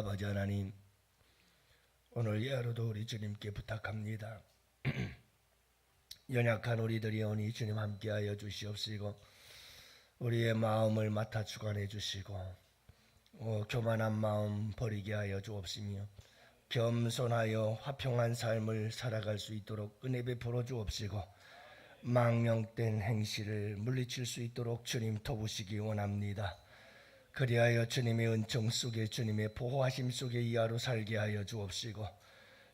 아버지 하나님, 오늘 이 하루도 우리 주님께 부탁합니다. 연약한 우리들이 오니 주님 함께하여 주시옵시고, 우리의 마음을 맡아 주관해 주시고, 교만한 마음 버리게 하여 주옵시며, 겸손하여 화평한 삶을 살아갈 수 있도록 은혜 베풀어 주옵시고, 망령된 행실을 물리칠 수 있도록 주님 도우시기 원합니다. 그리하여 주님의 은총 속에, 주님의 보호하심 속에 이 하루 살게 하여 주옵시고,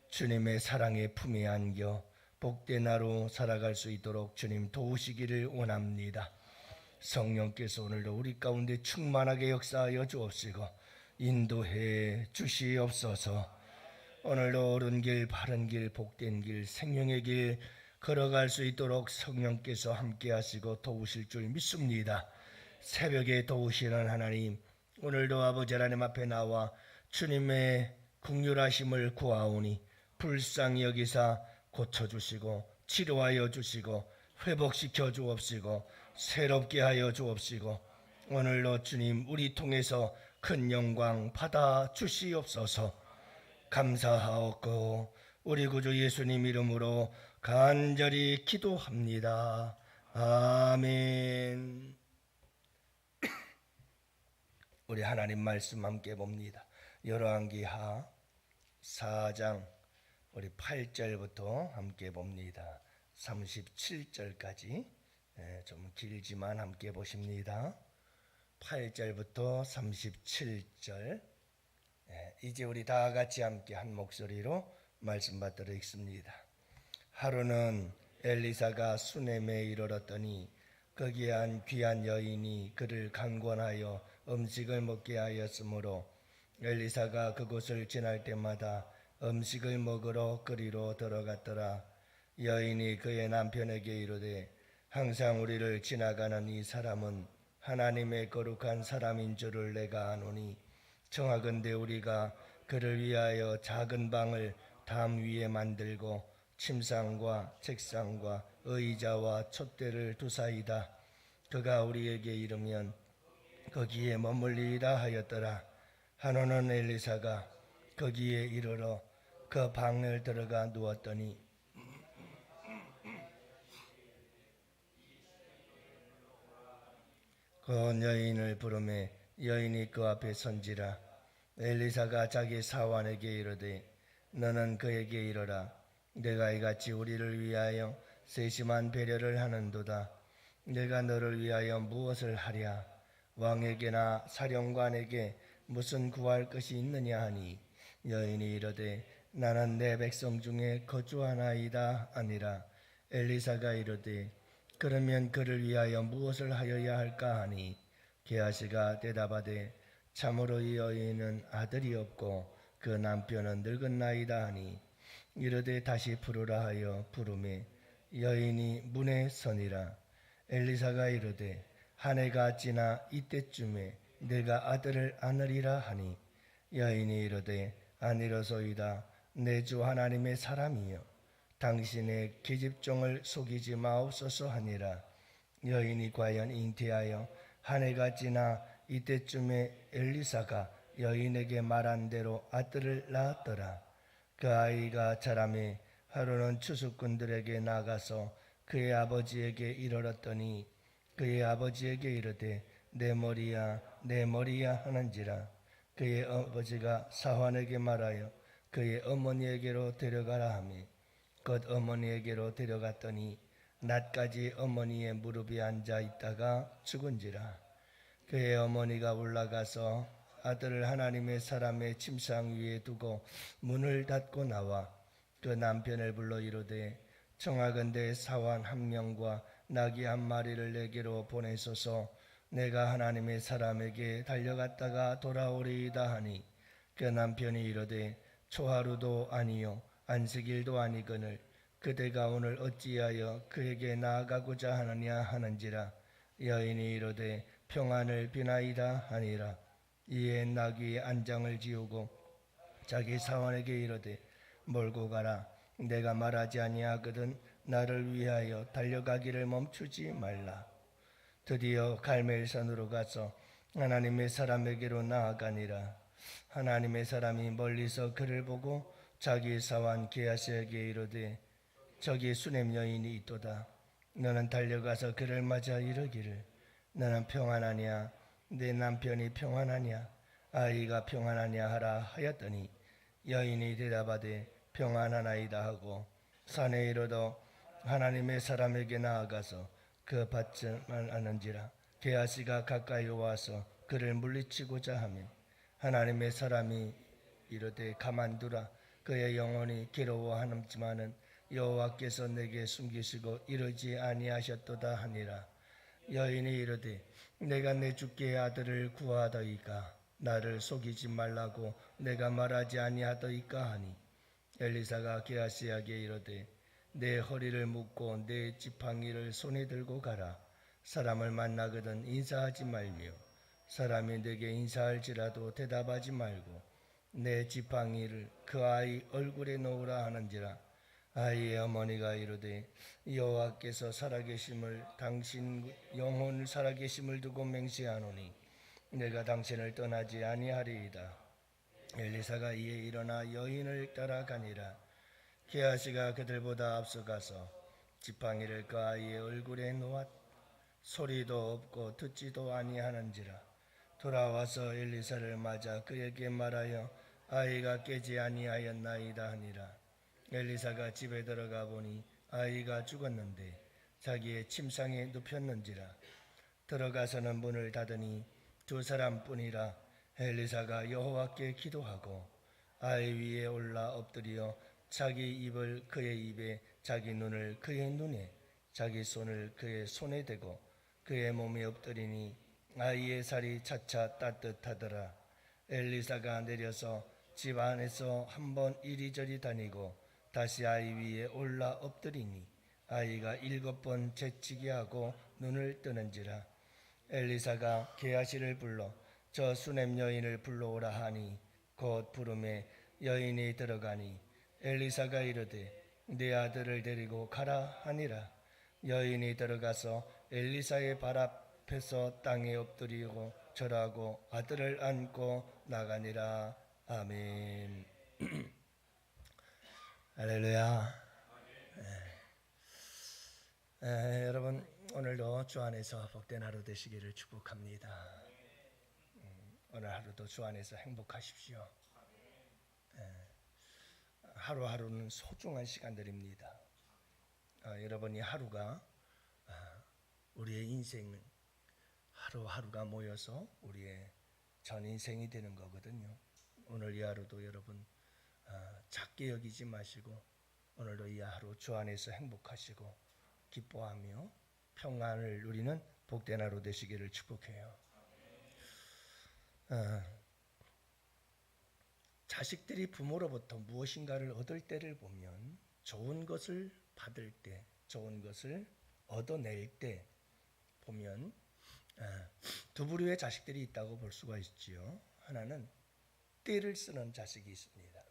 주님의 사랑의 품에 안겨 복된 하루 살아갈 수 있도록 주님 도우시기를 원합니다. 성령께서 오늘도 우리 가운데 충만하게 역사하여 주옵시고 인도해 주시옵소서. 오늘도 옳은 길, 바른 길, 복된 길, 생명의 길 걸어갈 수 있도록 성령께서 함께 하시고 도우실 줄 믿습니다. 새벽에 도우시는 하나님, 오늘도 아버지 하나님 앞에 나와 주님의 긍휼하심을 구하오니 불쌍히 여기사 고쳐주시고 치료하여 주시고 회복시켜 주옵시고 새롭게 하여 주옵시고, 오늘도 주님 우리 통해서 큰 영광 받아 주시옵소서. 감사하옵고 우리 구주 예수님 이름으로 간절히 기도합니다. 아멘. 우리 하나님 말씀 함께 봅니다. 열왕기하 4장 우리 8절부터 함께 봅니다. 37절까지 좀 길지만 함께 보십니다. 8절부터 37절. 이제 우리 다 같이 함께 한 목소리로 말씀 받들어 읽습니다. 하루는 엘리사가 수넴에 이르렀더니 거기에 한 귀한 여인이 그를 강권하여 음식을 먹게 하였으므로 엘리사가 그곳을 지날 때마다 음식을 먹으러 그리로 들어갔더라. 여인이 그의 남편에게 이르되 항상 우리를 지나가는 이 사람은 하나님의 거룩한 사람인 줄을 내가 아노니 청하건대 우리가 그를 위하여 작은 방을 담 위에 만들고 침상과 책상과 의자와 촛대를 두사이다. 그가 우리에게 이르면 거기에 머물리라 하였더라. 한호는 엘리사가 거기에 이르러 그 방을 들어가 누웠더니 그 여인을 부르매 여인이 그 앞에 선지라. 엘리사가 자기 사환에게 이르되 너는 그에게 이르라. 내가 이같이 우리를 위하여 세심한 배려를 하는도다. 내가 너를 위하여 무엇을 하랴? 왕에게나 사령관에게 무슨 구할 것이 있느냐 하니 여인이 이르되 나는 내 백성 중에 거주하나이다 아니라. 엘리사가 이르되 그러면 그를 위하여 무엇을 하여야 할까 하니 게하시가 대답하되 참으로 이 여인은 아들이 없고 그 남편은 늙었나이다 하니 이르되 다시 부르라 하여 부르매 여인이 문에 서니라. 엘리사가 이르되 한 해가 지나 이때쯤에 내가 아들을 안으리라 하니 여인이 이르되 아니로소이다. 내 주 하나님의 사람이여 당신의 계집종을 속이지 마옵소서 하니라. 여인이 과연 잉태하여 한 해가 지나 이때쯤에 엘리사가 여인에게 말한 대로 아들을 낳았더라. 그 아이가 자라매 하루는 추수꾼들에게 나가서 그의 아버지에게 이르렀더니 그의 아버지에게 이르되 내 머리야 내 머리야 하는지라. 그의 아버지가 사환에게 말하여 그의 어머니에게로 데려가라 하며 곧 어머니에게로 데려갔더니 낮까지 어머니의 무릎에 앉아 있다가 죽은지라. 그의 어머니가 올라가서 아들을 하나님의 사람의 침상 위에 두고 문을 닫고 나와 그 남편을 불러 이르되 청하건대 사환 한 명과 나귀 한 마리를 내게로 보내소서. 내가 하나님의 사람에게 달려갔다가 돌아오리이다 하니 그 남편이 이르되 초하루도 아니요 안식일도 아니거늘 그대가 오늘 어찌하여 그에게 나아가고자 하느냐 하는지라. 여인이 이르되 평안을 비나이다 하니라. 이에 나귀의 안장을 지우고 자기 사환에게 이르되 몰고 가라. 내가 말하지 아니하거든 나를 위하여 달려가기를 멈추지 말라. 드디어 갈멜산으로 가서 하나님의 사람에게로 나아가니라. 하나님의 사람이 멀리서 그를 보고 자기 사환 게하시에게 이르되 저기 수냄 여인이 있도다. 너는 달려가서 그를 맞아 이르기를 너는 평안하냐 내 남편이 평안하냐 아이가 평안하냐 하라 하였더니 여인이 대답하되 평안하나이다 하고 산에 이르러 하나님의 사람에게 나아가서 그 받지만 않은지라. 게하시가 가까이 와서 그를 물리치고자 하며 하나님의 사람이 이르되 가만두라. 그의 영혼이 괴로워하는지만은 여호와께서 내게 숨기시고 이르지 아니하셨도다 하니라. 여인이 이르되 내가 내 주께 아들을 구하더이까 나를 속이지 말라고 내가 말하지 아니하더이까 하니 엘리사가 게하시에게 이르되 내 허리를 묶고 내 지팡이를 손에 들고 가라. 사람을 만나거든 인사하지 말며 사람이 내게 인사할지라도 대답하지 말고 내 지팡이를 그 아이 얼굴에 놓으라 하는지라. 아이의 어머니가 이르되 여호와께서 살아계심을 당신 영혼 살아계심을 두고 맹세하노니 내가 당신을 떠나지 아니하리이다. 엘리사가 이에 일어나 여인을 따라가니라. 게하시가 그들보다 앞서가서 지팡이를 그 아이의 얼굴에 놓았 소리도 없고 듣지도 아니하는지라. 돌아와서 엘리사를 맞아 그에게 말하여 아이가 깨지 아니하였나이다 하니라. 엘리사가 집에 들어가 보니 아이가 죽었는데 자기의 침상에 눕혔는지라. 들어가서는 문을 닫으니 두 사람뿐이라. 엘리사가 여호와께 기도하고 아이 위에 올라 엎드려 자기 입을 그의 입에 자기 눈을 그의 눈에 자기 손을 그의 손에 대고 그의 몸에 엎드리니 아이의 살이 차차 따뜻하더라. 엘리사가 내려서 집 안에서 한번 이리저리 다니고 다시 아이 위에 올라 엎드리니 아이가 7번 재치기 하고 눈을 뜨는지라. 엘리사가 게하시를 불러 저 수냄 여인을 불러오라 하니 곧 부름에 여인이 들어가니 엘리사가 이르되 네 아들을 데리고 가라 하니라. 여인이 들어가서 엘리사의 발 앞에서 땅에 엎드리고 절하고 아들을 안고 나가니라. 아멘. 할렐루야. 여러분 오늘도 주 안에서 복된 하루 되시기를 축복합니다. 오늘 하루도 주 안에서 행복하십시오. 하루하루는 소중한 시간들입니다. 여러분이 하루가 우리의 인생 하루하루가 모여서 우리의 전 인생이 되는 거거든요. 오늘 이 하루도 여러분 작게 여기지 마시고 오늘도 이 하루 주 안에서 행복하시고 기뻐하며 평안을 누리는 복된 하루 되시기를 축복해요. 자식들이 부모로부터 무엇인가를 얻을 때를 보면 좋은 것을 받을 때, 좋은 것을 얻어낼 때 보면 두 부류의 자식들이 있다고 볼 수가 있지요. 하나는 떼를 쓰는 자식이 있습니다.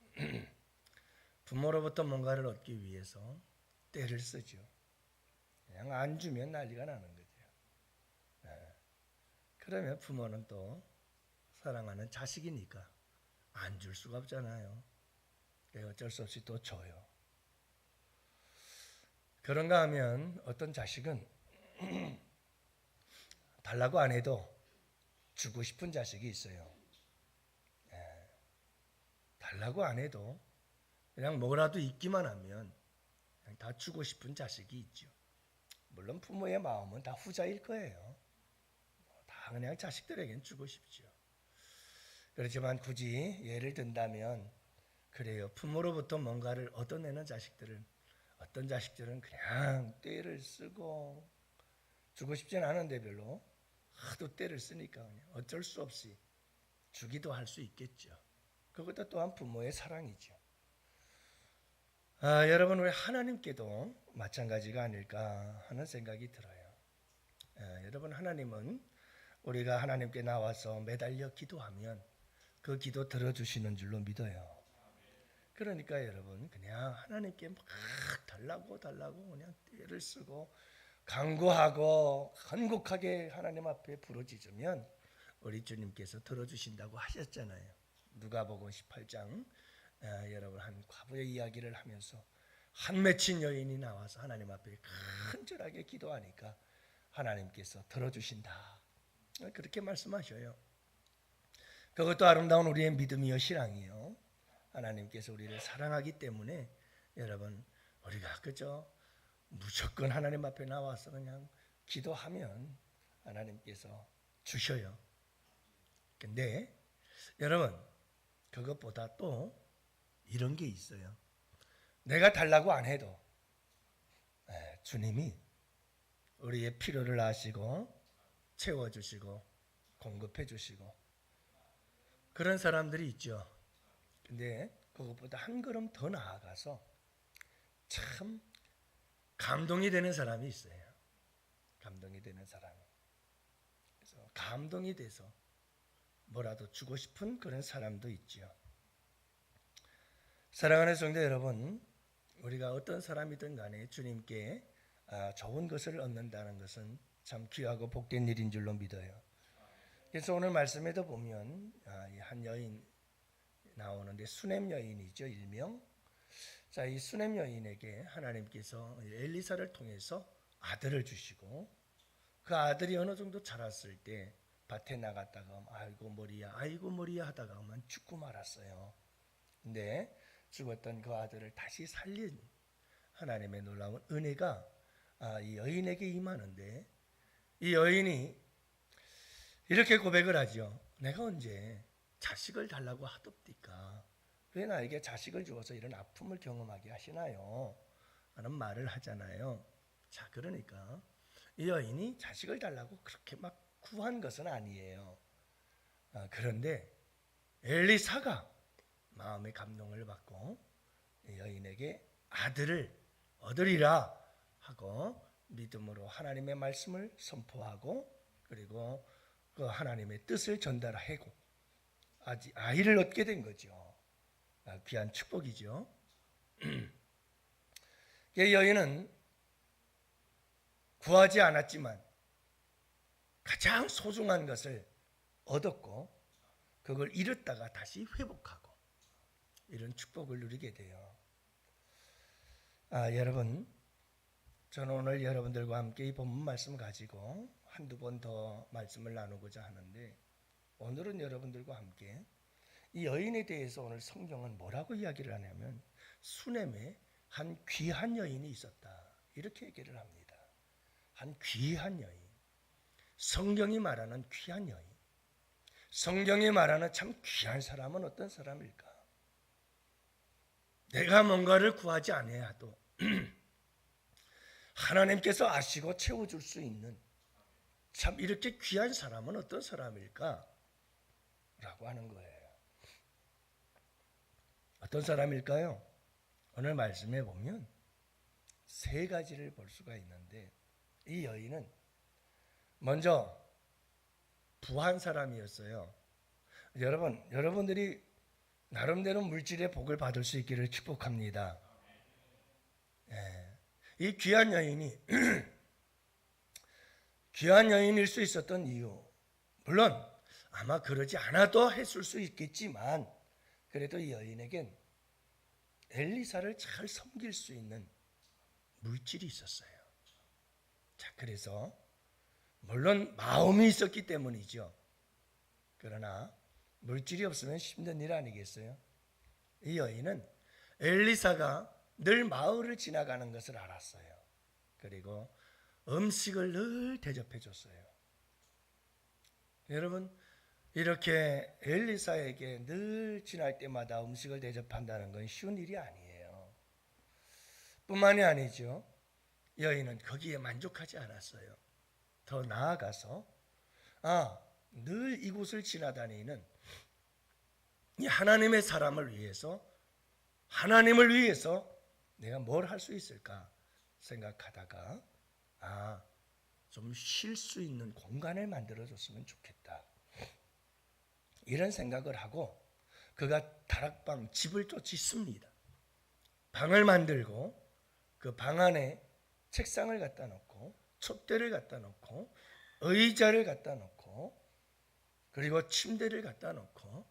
부모로부터 뭔가를 얻기 위해서 떼를 쓰죠. 그냥 안 주면 난리가 나는 거죠. 그러면 부모는 또 사랑하는 자식이니까 안 줄 수가 없잖아요. 어쩔 수 없이 또 줘요. 그런가 하면 어떤 자식은 달라고 안 해도 주고 싶은 자식이 있어요. 달라고 안 해도 그냥 뭐라도 있기만 하면 그냥 다 주고 싶은 자식이 있죠. 물론 부모의 마음은 다 후자일 거예요. 다 그냥 자식들에겐 주고 싶죠. 그렇지만 굳이 예를 든다면 그래요. 부모로부터 뭔가를 얻어내는 자식들은 어떤 자식들은 그냥 떼를 쓰고 주고 싶진 않은데 별로 하도 떼를 쓰니까 그냥 어쩔 수 없이 주기도 할 수 있겠죠. 그것도 또한 부모의 사랑이죠. 여러분 우리 하나님께도 마찬가지가 아닐까 하는 생각이 들어요. 여러분 하나님은 우리가 하나님께 나와서 매달려 기도하면 그 기도 들어주시는 줄로 믿어요. 그러니까 여러분 그냥 하나님께 막 달라고 그냥 떼를 쓰고 간구하고 간곡하게 하나님 앞에 부르짖으면 우리 주님께서 들어주신다고 하셨잖아요. 누가복음 18장 여러분 한 과부의 이야기를 하면서 한 맺힌 여인이 나와서 하나님 앞에 간절하게 기도하니까 하나님께서 들어주신다. 그렇게 말씀하셔요. 그것도 아름다운 우리의 믿음이요 신앙이요. 하나님께서 우리를 사랑하기 때문에 여러분 우리가 그저 무조건 하나님 앞에 나와서 그냥 기도하면 하나님께서 주셔요. 근데 여러분 그것보다 또 이런 게 있어요. 내가 달라고 안 해도 주님이 우리의 필요를 아시고 채워주시고 공급해주시고 그런 사람들이 있죠. 근데 그것보다 한 걸음 더 나아가서 참 감동이 되는 사람이 있어요. 감동이 되는 사람이. 그래서 감동이 돼서 뭐라도 주고 싶은 그런 사람도 있죠. 사랑하는 성도 여러분, 우리가 어떤 사람이든 간에 주님께 좋은 것을 얻는다는 것은 참 귀하고 복된 일인 줄로 믿어요. 그래서 오늘 말씀에도 보면 한 여인 나오는데 수넴 여인이죠, 일명. 자, 이 수넴 여인에게 하나님께서 엘리사를 통해서 아들을 주시고 그 아들이 어느 정도 자랐을 때 밭에 나갔다가 아이고 머리야 하다가만 죽고 말았어요. 근데 죽었던 그 아들을 다시 살린 하나님의 놀라운 은혜가 이 여인에게 임하는데 이 여인이 이렇게 고백을 하죠. 내가 언제 자식을 달라고 하옵디까? 왜 나에게 자식을 주어서 이런 아픔을 경험하게 하시나요? 라는 말을 하잖아요. 자, 그러니까 이 여인이 자식을 달라고 그렇게 막 구한 것은 아니에요. 그런데 엘리사가 마음의 감동을 받고 여인에게 아들을 얻으리라 하고 믿음으로 하나님의 말씀을 선포하고 그리고 그 하나님의 뜻을 전달하고 아이를 얻게 된 거죠. 귀한 축복이죠. 여인은 구하지 않았지만 가장 소중한 것을 얻었고 그걸 잃었다가 다시 회복하고 이런 축복을 누리게 돼요. 여러분, 저는 오늘 여러분들과 함께 이 본문 말씀 가지고 한두 번 더 말씀을 나누고자 하는데 오늘은 여러분들과 함께 이 여인에 대해서 오늘 성경은 뭐라고 이야기를 하냐면 수넴에 한 귀한 여인이 있었다 이렇게 얘기를 합니다. 한 귀한 여인, 성경이 말하는 귀한 여인, 성경이 말하는 참 귀한 사람은 어떤 사람일까? 내가 뭔가를 구하지 않아도 하나님께서 아시고 채워줄 수 있는 참 이렇게 귀한 사람은 어떤 사람일까? 라고 하는 거예요. 어떤 사람일까요? 오늘 말씀해 보면 세 가지를 볼 수가 있는데 이 여인은 먼저 부한 사람이었어요. 여러분들이 나름대로 물질의 복을 받을 수 있기를 축복합니다. 이 귀한 여인이 귀한 여인일 수 있었던 이유, 물론 아마 그러지 않아도 했을 수 있겠지만 그래도 이 여인에겐 엘리사를 잘 섬길 수 있는 물질이 있었어요. 자, 그래서 물론 마음이 있었기 때문이죠. 그러나 물질이 없으면 힘든 일 아니겠어요? 이 여인은 엘리사가 늘 마을을 지나가는 것을 알았어요. 그리고 음식을 늘 대접해 줬어요. 여러분, 이렇게 엘리사에게 늘 지날 때마다 음식을 대접한다는 건 쉬운 일이 아니에요. 뿐만이 아니죠. 여인은 거기에 만족하지 않았어요. 더 나아가서 늘 이곳을 지나다니는 이 하나님의 사람을 위해서 하나님을 위해서 내가 뭘 할 수 있을까 생각하다가 좀 쉴 수 있는 공간을 만들어줬으면 좋겠다. 이런 생각을 하고 그가 다락방 집을 또 짓습니다. 방을 만들고 그 방 안에 책상을 갖다 놓고 촛대를 갖다 놓고 의자를 갖다 놓고 그리고 침대를 갖다 놓고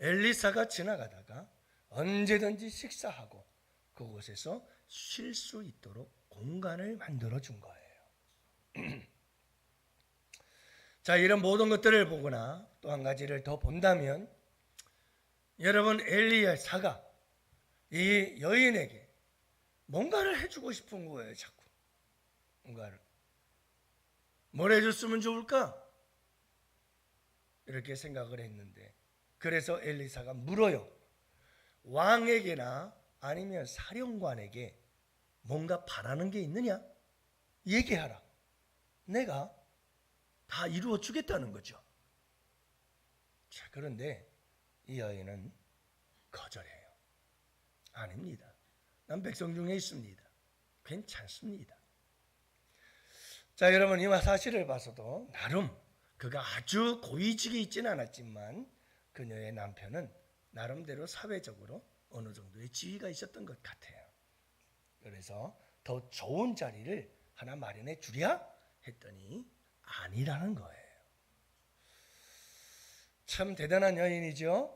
엘리사가 지나가다가 언제든지 식사하고 그곳에서 쉴 수 있도록 공간을 만들어 준 거예요. 자, 이런 모든 것들을 보거나 또 한 가지를 더 본다면 여러분, 엘리사가 이 여인에게 뭔가를 해주고 싶은 거예요. 자꾸 뭔가를. 뭘 해줬으면 좋을까? 이렇게 생각을 했는데, 그래서 엘리사가 물어요. 왕에게나 아니면 사령관에게 뭔가 바라는 게 있느냐? 얘기하라. 내가 다 이루어 주겠다는 거죠. 자, 그런데 이 여인은 거절해요. 아닙니다. 난 백성 중에 있습니다. 괜찮습니다. 자, 여러분, 이 사실을 봐서도 나름 그가 아주 고위직에 있지는 않았지만 그녀의 남편은 나름대로 사회적으로 어느 정도의 지위가 있었던 것 같아요. 그래서 더 좋은 자리를 하나 마련해 주랴 했더니 아니라는 거예요. 참 대단한 여인이죠.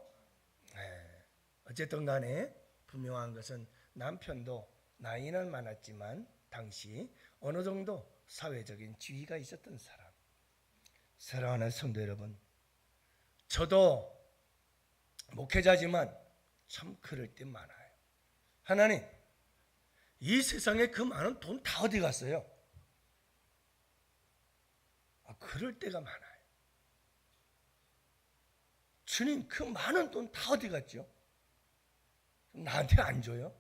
어쨌든 간에 분명한 것은 남편도 나이는 많았지만 당시 어느 정도 사회적인 지위가 있었던 사람. 사랑하는 성도 여러분, 저도 목회자지만 참 그럴 때 많아요. 하나님, 이 세상에 그 많은 돈 다 어디 갔어요? 그럴 때가 많아요. 주님, 그 많은 돈 다 어디 갔죠? 나한테 안 줘요?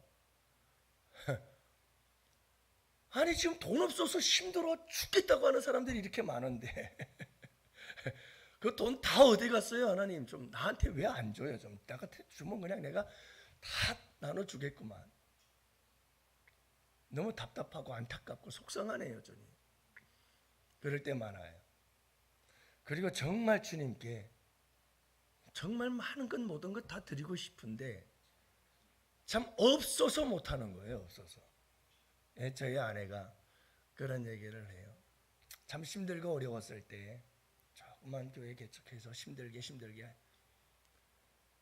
아니, 지금 돈 없어서 힘들어 죽겠다고 하는 사람들이 이렇게 많은데 그 돈 다 어디 갔어요? 하나님, 좀 나한테 왜 안 줘요? 좀 나한테 주면 그냥 내가 다 나눠주겠구만. 너무 답답하고 안타깝고 속상하네요, 주님. 그럴 때 많아요. 그리고 정말 주님께 정말 많은 것 모든 것 다 드리고 싶은데 참 없어서 못하는 거예요. 없어서. 저희 아내가 그런 얘기를 해요. 참 힘들고 어려웠을 때 조그만 교회 개척해서 힘들게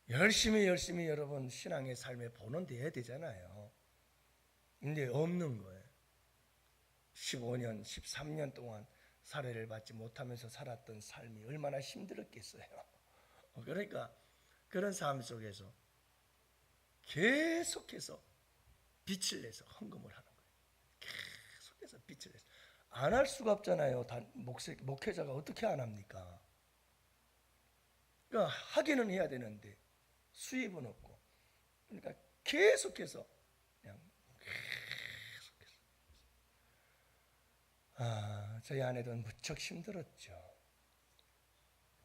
열심히 여러분 신앙의 삶에 본원돼야 되잖아요. 근데 없는 거예요. 15년, 13년 동안 사례를 받지 못하면서 살았던 삶이 얼마나 힘들었겠어요. 그러니까 그런 삶 속에서 계속해서 빛을 내서 헌금을 하는 거예요. 계속해서 빛을 내서. 안 할 수가 없잖아요. 목회자가 어떻게 안 합니까? 그러니까 하기는 해야 되는데 수입은 없고. 그러니까 계속해서 그냥 계속해서. 저희 아내도 무척 힘들었죠.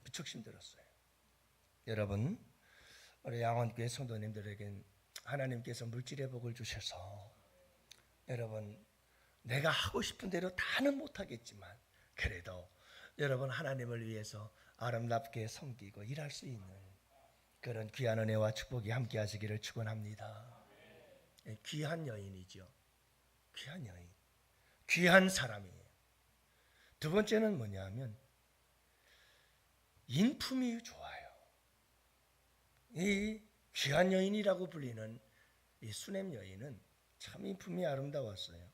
무척 힘들었어요. 여러분, 우리 양원교회 성도님들에겐 하나님께서 물질의 복을 주셔서 여러분, 내가 하고 싶은 대로 다는 못하겠지만 그래도 여러분 하나님을 위해서 아름답게 섬기고 일할 수 있는 그런 귀한 은혜와 축복이 함께 하시기를 축원합니다. 귀한 여인이죠. 귀한 여인. 귀한 사람이에요. 두 번째는 뭐냐면 인품이 좋아요. 이 귀한 여인이라고 불리는 이 수넴 여인은 참 인품이 아름다웠어요.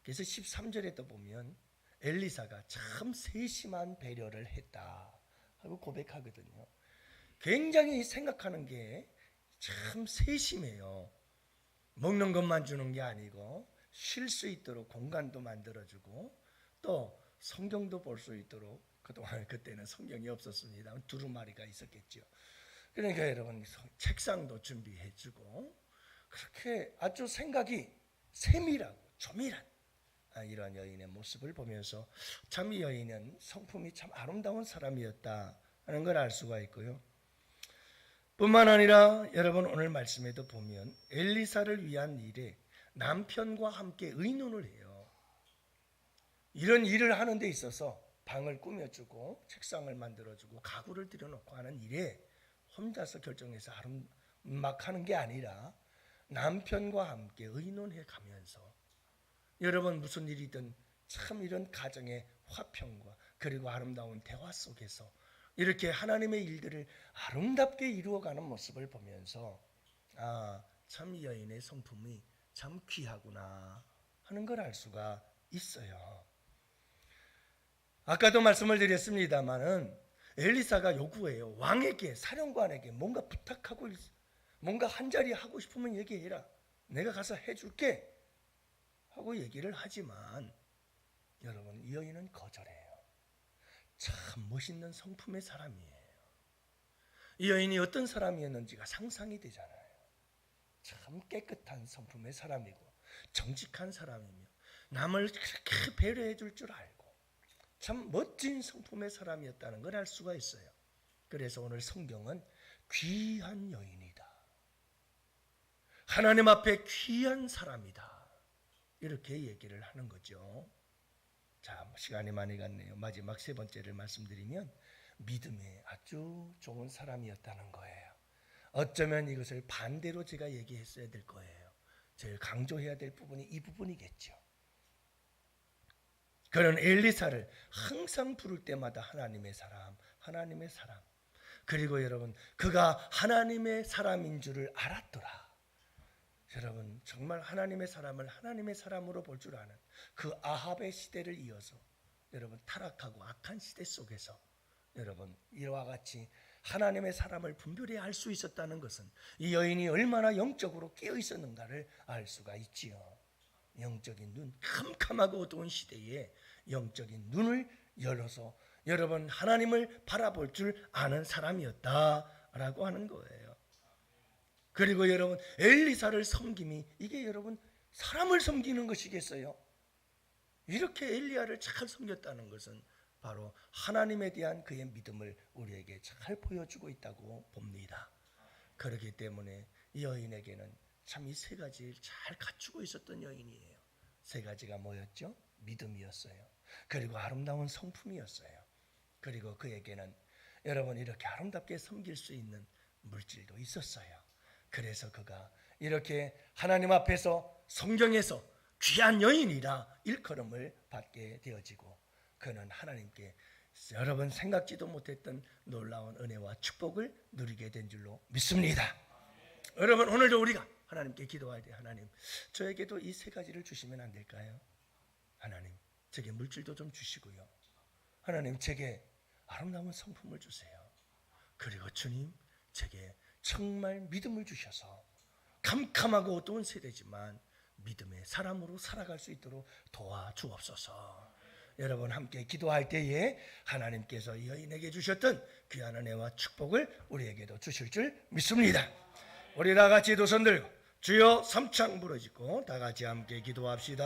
그래서 13절에도 보면 엘리사가 참 세심한 배려를 했다 하고 고백하거든요. 굉장히 생각하는 게 참 세심해요. 먹는 것만 주는 게 아니고 쉴 수 있도록 공간도 만들어주고 또 성경도 볼 수 있도록, 그동안 그때는 성경이 없었습니다. 두루마리가 있었겠죠. 그러니까 여러분 책상도 준비해주고 그렇게 아주 생각이 세밀하고 조밀한 이런 여인의 모습을 보면서 참 이 여인은 성품이 참 아름다운 사람이었다 하는 걸 알 수가 있고요. 뿐만 아니라 여러분 오늘 말씀에도 보면 엘리사를 위한 일에 남편과 함께 의논을 해요. 이런 일을 하는 데 있어서 방을 꾸며주고 책상을 만들어주고 가구를 들여놓고 하는 일에 혼자서 결정해서 막 하는 게 아니라 남편과 함께 의논해 가면서 여러분 무슨 일이든 참 이런 가정의 화평과 그리고 아름다운 대화 속에서 이렇게 하나님의 일들을 아름답게 이루어가는 모습을 보면서 참 이 여인의 성품이 참 귀하구나 하는 걸 알 수가 있어요. 아까도 말씀을 드렸습니다마는 엘리사가 요구해요. 왕에게, 사령관에게 뭔가 부탁하고 뭔가 한 자리 하고 싶으면 얘기해라. 내가 가서 해줄게 하고 얘기를 하지만 여러분, 이 여인은 거절해요. 참 멋있는 성품의 사람이에요. 이 여인이 어떤 사람이었는지가 상상이 되잖아요. 참 깨끗한 성품의 사람이고 정직한 사람이며 남을 그렇게 배려해 줄 줄 알고 참 멋진 성품의 사람이었다는 걸 알 수가 있어요. 그래서 오늘 성경은 귀한 여인이다, 하나님 앞에 귀한 사람이다, 이렇게 얘기를 하는 거죠. 자, 시간이 많이 갔네요. 마지막 세 번째를 말씀드리면 믿음에 아주 좋은 사람이었다는 거예요. 어쩌면 이것을 반대로 제가 얘기했어야 될 거예요. 제일 강조해야 될 부분이 이 부분이겠죠. 그는 엘리사를 항상 부를 때마다 하나님의 사람, 하나님의 사람. 그리고 여러분, 그가 하나님의 사람인 줄을 알았더라. 여러분, 정말 하나님의 사람을 하나님의 사람으로 볼 줄 아는 그 아합의 시대를 이어서 여러분, 타락하고 악한 시대 속에서 여러분, 이와 같이 하나님의 사람을 분별히 알 수 있었다는 것은 이 여인이 얼마나 영적으로 깨어 있었는가를 알 수가 있지요. 영적인 눈, 캄캄하고 어두운 시대에 영적인 눈을 열어서 여러분, 하나님을 바라볼 줄 아는 사람이었다라고 하는 거예요. 그리고 여러분, 엘리사를 섬김이 이게 여러분 사람을 섬기는 것이겠어요? 이렇게 엘리야를 잘 섬겼다는 것은 바로 하나님에 대한 그의 믿음을 우리에게 잘 보여주고 있다고 봅니다. 그렇기 때문에 이 여인에게는 참 이 세 가지를 잘 갖추고 있었던 여인이에요. 세 가지가 뭐였죠? 믿음이었어요. 그리고 아름다운 성품이었어요. 그리고 그에게는 여러분, 이렇게 아름답게 섬길 수 있는 물질도 있었어요. 그래서 그가 이렇게 하나님 앞에서 성경에서 귀한 여인이라 일컬음을 받게 되어지고 그는 하나님께 여러분 생각지도 못했던 놀라운 은혜와 축복을 누리게 된 줄로 믿습니다. 여러분, 오늘도 우리가 하나님께 기도해야 돼요. 하나님, 저에게도 이 세 가지를 주시면 안 될까요? 하나님, 제게 물질도 좀 주시고요. 하나님, 제게 아름다운 성품을 주세요. 그리고 주님, 제게 정말 믿음을 주셔서 캄캄하고 어두운 세대지만 믿음의 사람으로 살아갈 수 있도록 도와주옵소서. 여러분, 함께 기도할 때에 하나님께서 이 여인에게 주셨던 귀한 은혜와 축복을 우리에게도 주실 줄 믿습니다. 우리 다 같이 두 손 들고 주여 삼창 부르짖고 다 같이 함께 기도합시다.